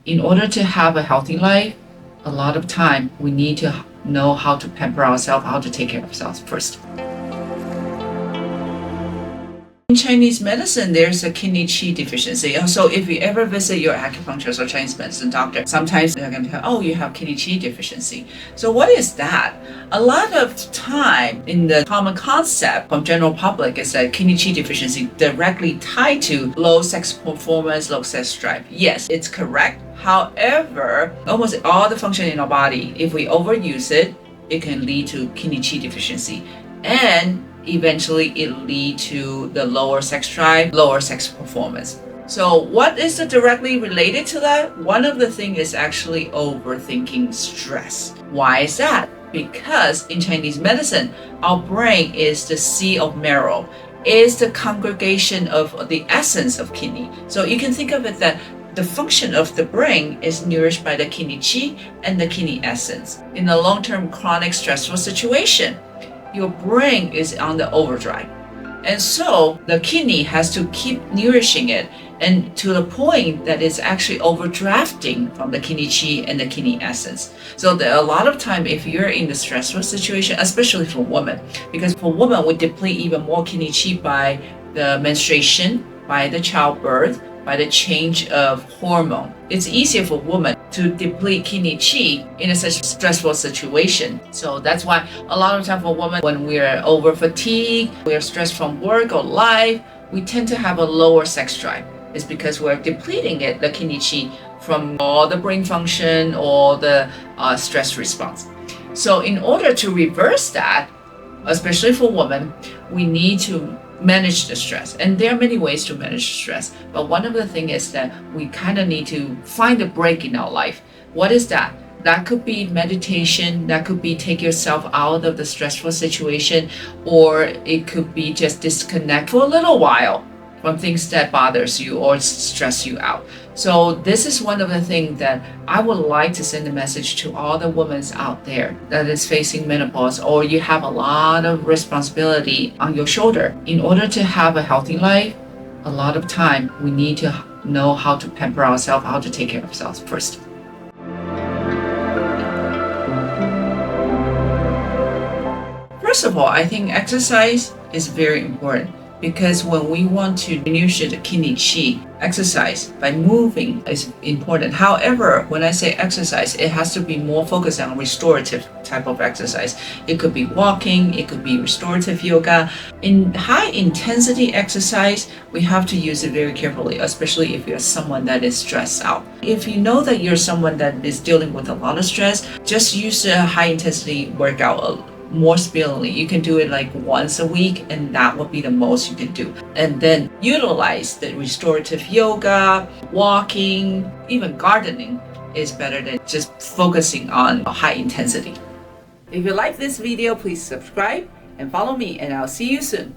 In order to have a healthy life, a lot of time we need to know how to pamper ourselves, how to take care of ourselves first. In Chinese medicine, there's a kidney qi deficiency. So if you ever visit your acupuncturist or Chinese medicine doctor, sometimes they're going to tell, oh, you have kidney qi deficiency. So what is that? A lot of time in the common concept from general public is that kidney qi deficiency directly tied to low sex performance, low sex drive. Yes, it's correct. However, almost all the function in our body, if we overuse it, it can lead to kidney qi deficiency. And eventually it lead to the lower sex drive, lower sex performance. So what is directly related to that? One of the things is actually overthinking stress. Why is that? Because in Chinese medicine, our brain is the sea of marrow, is the congregation of the essence of kidney. So you can think of it that the function of the brain is nourished by the kidney qi and the kidney essence. In a long-term chronic stressful situation, your brain is on the overdrive. And so the kidney has to keep nourishing it, and to the point that it's actually overdrafting from the kidney qi and the kidney essence. So a lot of time, if you're in the stressful situation, especially for women, because for women, we deplete even more kidney qi by the menstruation, by the childbirth, by the change of hormone. It's easier for women to deplete kidney qi in a such stressful situation. So that's why a lot of time for women, when we're over fatigued, we're stressed from work or life, we tend to have a lower sex drive. It's because we're depleting the kidney qi from all the brain function or the stress response. So in order to reverse that, especially for women, we need to manage the stress. And there are many ways to manage stress. But one of the things is that we kind of need to find a break in our life. What is that? That could be meditation, that could be take yourself out of the stressful situation, or it could be just disconnect for a little while from things that bothers you or stress you out. So this is one of the things that I would like to send a message to all the women out there that is facing menopause, or you have a lot of responsibility on your shoulder. In order to have a healthy life, a lot of time we need to know how to pamper ourselves, how to take care of ourselves first. First of all, I think exercise is very important. Because when we want to nourish the kidney qi, exercise by moving is important. However, when I say exercise, it has to be more focused on restorative type of exercise. It could be walking, it could be restorative yoga. In high intensity exercise, we have to use it very carefully, especially if you're someone that is stressed out. If you know that you're someone that is dealing with a lot of stress, just use a high intensity workout more sparingly. You can do it like once a week, and that will be the most you can do. And then utilize the restorative yoga, walking, even gardening is better than just focusing on high intensity. If you like this video, please subscribe and follow me, and I'll see you soon.